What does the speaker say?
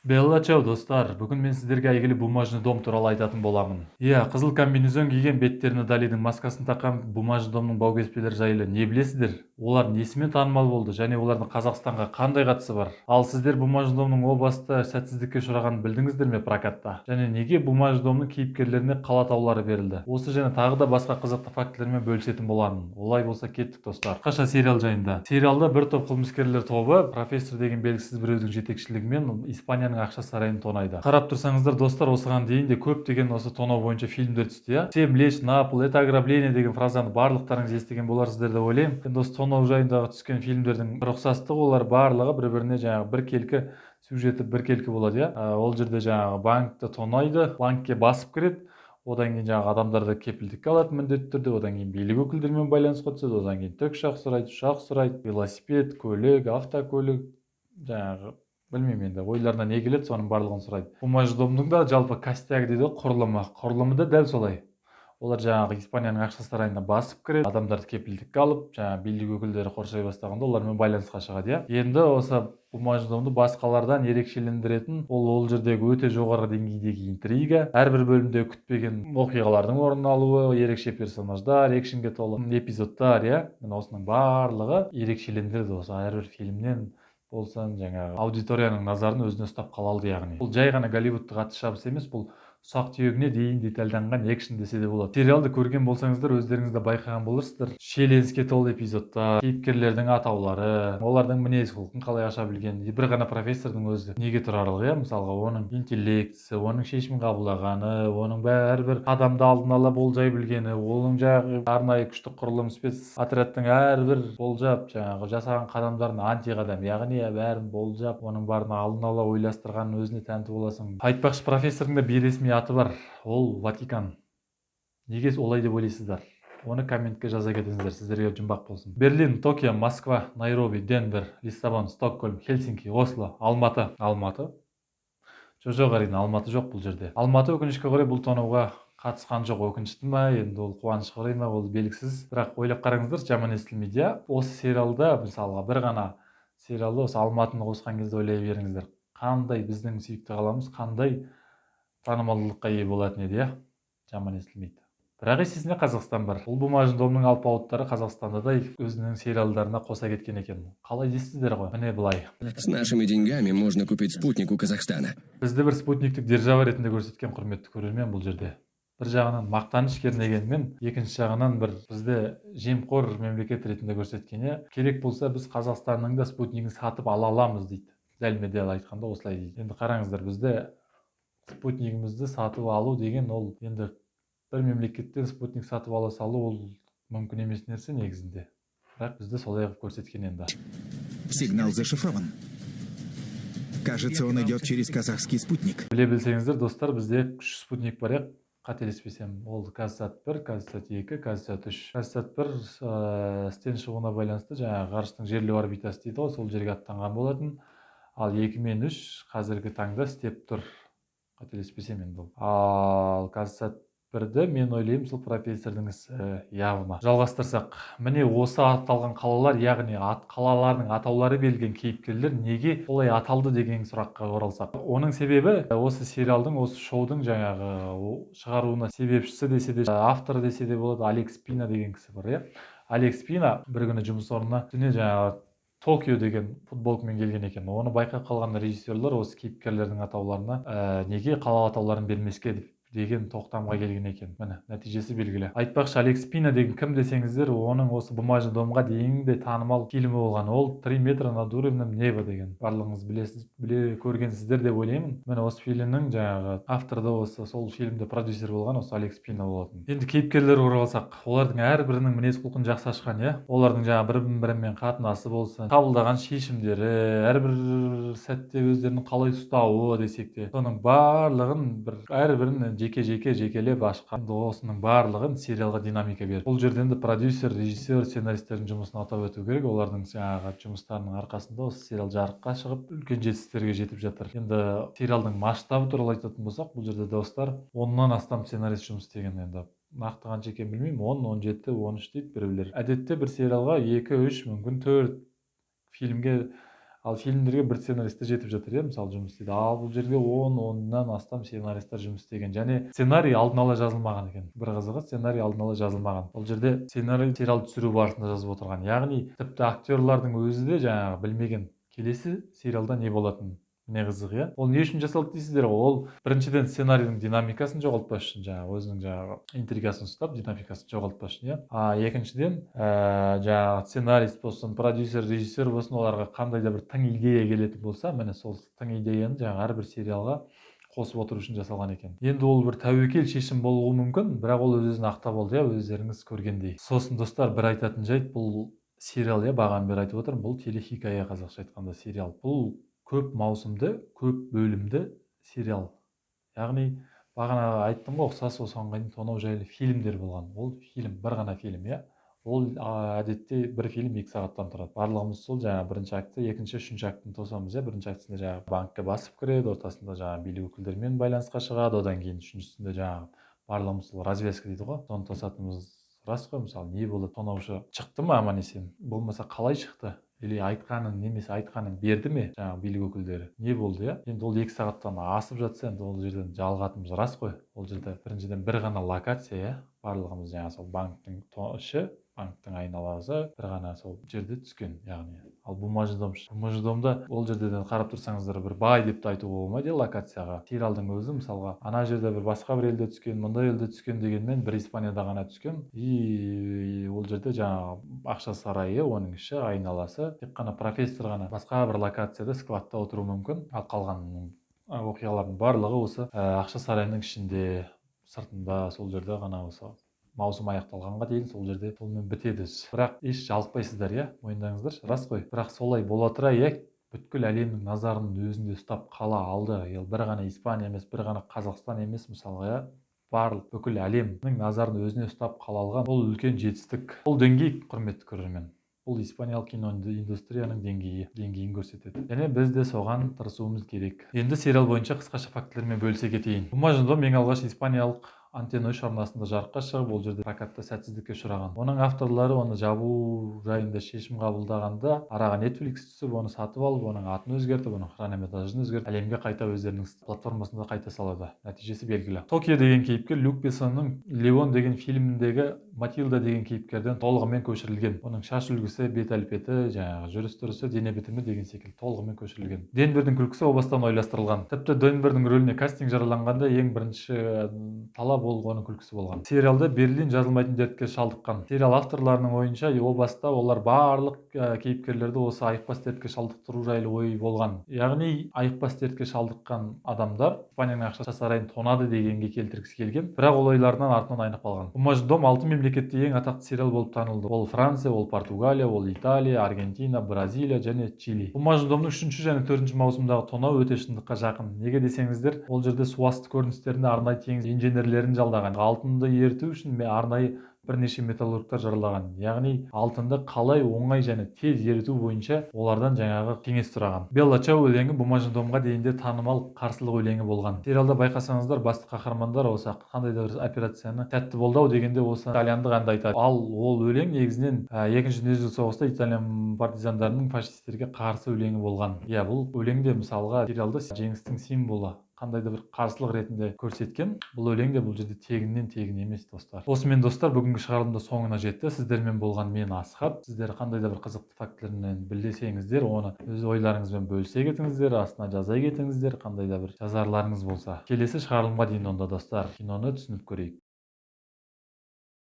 Белла чау достар, бүгін мен сіздерге әйгілі бумажный дом туралы айтатын боламын. Қызыл комбинезон киген, беттеріне Далидің маскасын таққан бумажный домның баугеспелері жайлы не білесіздер? Олар несімен танымал болды және олардың Қазақстанға қандай қатысы бар? Ал сіздер бумажный домның о баста сәтсіздікке ұшырағанын білдіңіздер ме прокатта? Және неге бумажный домның кейіпкерлеріне қала атаулары берілді? Осы және тағы да басқа қызықты фактілермен бөлісетін боламын. Олай болса кеттік достар. Қысқаша сериал жайында. Сериалда бір топ қылмыскерлер тобы профессор деген белгісіз біреудің жетекшілігімен Испанияның ақша сарайын тонайды. Қарап тұрсаңыздар достар, осыған дейін де көптеген осы тонау бойынша фильмдер түсті. 7 лечь на пол, это ограбление деген фразаны барлықтарыңыз естіген боларсыздар деп ойлаймын. Енді осы тонау жайындағы түскен фильмдердің ұқсастығы, олар барлығы бір-біріне жаңағы біркелкі сюжеті біркелкі болады. Ол жерде жаңағы банкты тонайды, банкке басып кіреді. Одан кейін жаңағы адамдарды кепілдікке алады міндетті түрде, одан кейін билік өкілдерімен байланысқа түседі, одан кейін тікұшақ сұрайды, велосипед, көлік, автокөлік, жаңағы білмеймін енді ойларына не келеді, соның барлығын сұрайды. Бумажный домның да жалпы костяк дейді, құрылымы да дәл солай. Олар жаңағы Испанияның ақша сарайына басып кіреді, адамдарды кепілдікке алып, жаңағы билік өкілдері қоршай бастағанда олармен байланысқа шығады. Енді осы бумажный домды басқалардан ерекшелендіретін ол жердегі өте жоғары деңгейдегі интрига, әрбір бөлімде күтпеген оқиғалардың орын алуы, ерекше персонаждар, экшенге толы эпизодтар, осының барлығы ерекшелендіреді. Осы әрбір фильмнен болсын жаңағы аудиторияның назарын өзіне ұстап қала алды. Яғни бұл жай ғана голливудтық атыс шабыс емес, бұл ұсақ түйегіне дейін детальданған экшен десе де болады. Сериалды көрген болсаңыздар, өздеріңіз де байқаған боларсыздар. Шиеленіске толы эпизодтар, кейіпкерлердің атаулары, олардың мінез құлқын қалай аша білген, бір ғана профессордың өзі неге тұрарлығы, мысалға оның интеллектісі, оның шешім қабылдағаны, оның бәрібір адамды алдын ала болжай білгені, оның жаңағы арнайы күштік құрылым спецотрядтың әрбір болжап жаңағы жасаған қадамдарын антиқадам, яғни бәрін болжап, оның барын алдын ала ойластырғанын өзіне тәнті боласың. Айтпақшы, профессордың да бейресми аты бар, ол Ватикан. Неге олай деп ойлайсыздар? Оны комментке жаза кетіңіздер, сіздерге жұмбақ болсын. Берлин, Токио, Москва, Найроби, Денвер, Лиссабон, Стокгольм, Хельсинки, Осло, Алматы. Жоқ, әрине Алматы жоқ бұл жерде. Алматы өкінішке қарай бұл тонауға қатысқан жоқ. Өкінішті ма, енді ол қуанышқа қарай ма, ол белгісіз. Бірақ ойлап қараңыздар, жаман естілмейді. Осы сериалда, мысалға бір ғана сериалда осы Алматыны қосқан кезде ойлай беріңіздер, қандай біздің сүйікті қаламыз қандай танымалдылыққа ие болатын еді. Жаман естілмейді. Бірақ есесінде Қазақстан бар. Бұл бумажный домның алпауыттары Қазақстанда да өзінің сериалдарына қоса кеткен екен. Қалай дейсіздер ғой? Міне былай. С нашими деньгами можно купить спутник у Казахстана. Бізді бір спутниктік держава ретінде көрсеткен құрметті көрермен бұл жерде. Бір жағынан мақтаныш кернегенмен, екінші жағынан бір бізді жемқор мемлекет ретінде көрсеткені, керек болса біз Қазақстанның да спутнигін сатып ала аламыз дейді. Дәлме-дәл айтқанда осылай дейді. Енді қараңыздар, бізді спутнигімізді сатып алу деген ол енді бір мемлекеттен спутник сатып ала салу ол мүмкін емес нәрсе негізінде. Бірақ бізді солай қылып көрсеткен енді. Сигнал зашифрован. Кажется, он идет через казахский спутник. Біле білсеңіздер, достар, бізде 3 спутник бар, қателеспесем. Ол Казсат-1, Казсат-2, Казсат-3. Казсат-1 істен шығуына байланысты жаңағы ғарыштың жерлеу орбитасы дейді ғой, сол жерге аттанған болатын. Ал 2 мен 3 қазіргі таңда істеп тұр. Қателеспесем енді ол. Ал Казсат-1-ді мен ойлаймын сол профессордың явно. Жалғастырсақ, міне осы аталған қалалар, яғни қалалардың атаулары берілген кейіпкерлер неге олай аталды деген сұраққа оралсақ. Оның себебі осы сериалдың, осы шоудың жаңағы шығаруына себепшісі десе де, авторы десе де болады, Алекс Пина деген кісі бар. Алекс Пина бір күні жұмыс орнына жаңағы Токио деген футболкамен келген екен. Оны байқап қалған режиссерлер осы кейіпкерлердің атауларына неге қала атауларын бермеске деген тоқтамға келген екен. Міне, нәтижесі белгілі. Айтпақшы, Алекс Пина деген кім десеңіздер, оның осы бумажный домға дейінгі танымал фильмі болған. Ол 3 метра над уровнем неба деген. Барлығыңыз біле көргенсіздер деп ойлаймын. Міне осы фильмнің жаңағы авторы да осы сол фильмде продюсер болған осы Алекс Пина болатын. Енді кейіпкерлер оралсақ, олардың әрбірінің мінез құлқын жақсы ашқан, олардың жаңағы бір-бірімен қатынасы болсын, қабылдаған шешімдері, әрбір сәтте өздерінің қалай ұстауы десек те, соның барлығын әрбірін жекелеп ашқан. Осының барлығын сериалға динамика берді. Бұл жерден де продюсер, режиссер, сценаристердің жұмысын атап өту керек. Олардың жаңағы жұмыстарының арқасында осы сериал жарыққа шығып, үлкен жетістіктерге жетіп жатыр. Енді сериалдың масштабы туралы айтатын болсақ, бұл жерде достар 10-нан астам сценарист жұмыс істеген. Енді нақты қанша екенін білмеймін, 10, 17, 13 дейді біреулер. Әдетте бір сериалға 2, 3, мүмкін 4 фильмге Ал фильмдерге бір сценаристтер жетіп жатыр, иә, мысалы жұмыс істейді. Ал бұл жерге 10-10-нан астам сценаристтер жұмыс істеген. Және сценарий алдын ала жазылмаған екен. Бір қызығы, сценарий алдын ала жазылмаған. Бұл жерде сценарий сериал түсіру барысында жазып отырған. Яғни тіпті актерлардың өзі де жаңағы білмеген келесі сериалда не болатынын. Не қызық, иә. Ол не үшін жасалды дейсіздер ғой? Ол біріншіден сценарийдің динамикасын жоғалтпас үшін, жаңағы өзінің жаңағы интригасын ұстап, динамикасын жоғалтпас үшін, иә. Екіншіден, жаңағы сценарист болсын, продюсер, режиссер болсын, оларға қандай да бір тың идея келетін болса, міне сол тың идеяны жаңағы әрбір сериалға қосып отыру үшін жасалған екен. Енді ол бір тәуекел шешім болуы мүмкін, бірақ ол өз-өзін ақтап алды, иә, өздеріңіз көргендей. Сосын достар, бір айтатын жайт, бұл сериал, иә, бағанадан бері айтып отырмын, бұл телехикая, қазақша айтқанда сериал. Бұл көп маусымды, көп бөлімді сериал. Яғни бағана айттым ғой, ұқсас осыған дейін тонау жайлы фильмдер болған. Ол фильм, бір ғана фильм, иә. Ол әдетте бір фильм 2 сағаттан тұрады. Барлығымыз сол жаңағы бірінші акті, екінші, үшінші актын тосамыз, иә. Бірінші актісінде жаңағы банкке басып кіреді, ортасында жаңағы билік өкілдерімен байланысқа шығады, одан кейін үшіншісінде жаңағы барлығымыз сол развязка дейді ғой, соны тосатынымыз рас қой. Мысалы, не болды, тонаушы шықты ма аман-есен, болмаса қалай шықты, или айтқанын немесе айтқанын берді ме жаңағы билік өкілдері, не болды, иә. Енді ол 2 сағаттан асып жатса, енді ол жерден жалығатынымыз рас қой. Ол жерде біріншіден бір ғана локация, иә, барлығымыз жаңағы сол банктың іші, банктың айналасы бір ғана сол жерде түскен, яғни. Ал бумажный домда ол жерден қарап тұрсаңыздар бір бай деп те айтуға болмайды локацияға. Сериалдың өзі мысалға ана жерде бір басқа бір елде түскен, мындай елде түскен дегенмен бір Испанияда ғана түскен. И ол жерде жаңағы ақша сарайы, оның іші, айналасы, тек қана профессор ғана басқа бір локацияда складта отыруы мүмкін. Ал қалған оқиғалардың барлығы осы ақша сарайының ішінде, сыртында, сол жерде ғана осы маусым аяқталғанға дейін сол жерде сонымен бітеді. Бірақ еш жалықпайсыздар, иә, мойындаңыздар, рас қой. Бірақ солай бола тұра, иә, бүткіл әлемнің назарын өзінде ұстап қала алды. Бір ғана Испания емес, бір ғана Қазақстан емес, мысалға, иә, барлық бүкіл әлемнің назарын өзіне ұстап қала алған ол үлкен жетістік. Ол деңгей, құрметті көрермен. Бұл испаниялық кино индустрияның деңгейін көрсетеді. Және біз де соған тырысуымыз керек. Енді сериал бойынша қысқаша фактілермен бөлісе кетейін. Бумажный дом ең алғаш испаниялық Антенна үш арнасында жарыққа шығып, ол жерде прокатта сәтсіздікке ұшыраған. Оның авторлары оны жабу жайында шешім қабылдағанда, араға Netflix түсіп, оны сатып алып, оның атын өзгертіп, оның хронометражын өзгертіп, әлемге қайта өздерінің платформасында қайта салады. Нәтижесі белгілі. Токио деген кейіпкер Люк Бессонның Леон деген фильміндегі Матилда деген кейіпкерден толығымен көшірілген. Оның шаш үлгісі, бет әлпеті, жаңағы жүріс-тұрысы, дене бітімі деген секілді толығымен көшірілген. Денвердің күлкісі о бастан ойластырылған. Тіпті Денвердің рөліне кастинг жарияланғанда ең бірінші талап ол оның күлкісі болған. Сериалда Берлин жазылмайтын дертке шалдыққан. Сериал авторларының ойынша о баста олар барлық кейіпкерлерді осы айықпас дертке шалдықтыру жайлы ой болған. Яғни айықпас дертке шалдыққан адамдар Испанияның ақша сарайын тонады дегенге келтіргісі келген, бірақ ол ойларынан артынан айнып қалған. Бумажный дом 6 мемлекетте ең атақты сериал болып танылды. Ол Франция, ол Португалия, ол Италия, Аргентина, Бразилия және Чили. Бумажный домның 3 және 4 маусымдағы тонау өте шындыққа жақын. Неге десеңіздер, ол жерде суасты көріністерінде арнайы теңіз инженерлерін жалдаған. Алтынды ерту үшін арнайы бірнеше металлургтар жаралаған. Яғни алтынды қалай оңай және тез ерету бойынша олардан жаңағы кеңес сұраған. Белла Чау өлеңі Бумажный домға дейінде танымал қарсылық өлеңі болған. Сериалда байқасаңыздар, басты қаһармандар осы қандай да бір операцияны тәтті болды дегенде осы итальяндық әнді айтады. Ал ол өлең негізінен Екінші дүниежүзілік соғыста итальян партизандарының фашистерге қарсы өлеңі болған. Иә, бұл өлеңде мысалға сериалда жеңістің символы қандай да бір қарсылық ретінде көрсеткен. Бұл өлең де бұл жерде тегіннен тегін емес, достар. Осымен достар, бүгінгі шығарылымда соңына жетті. Сіздермен болған мен Асхат. Сіздер қандай да бір қызықты фактілермен білсеңіздер, оны өз ойларыңызбен бөлісе кетіңіздер, астына жаза кетіңіздер, қандай да бір жазарларыңыз болса. Келесі шығарылымға дейін онда достар, киноны түсініп көрейік.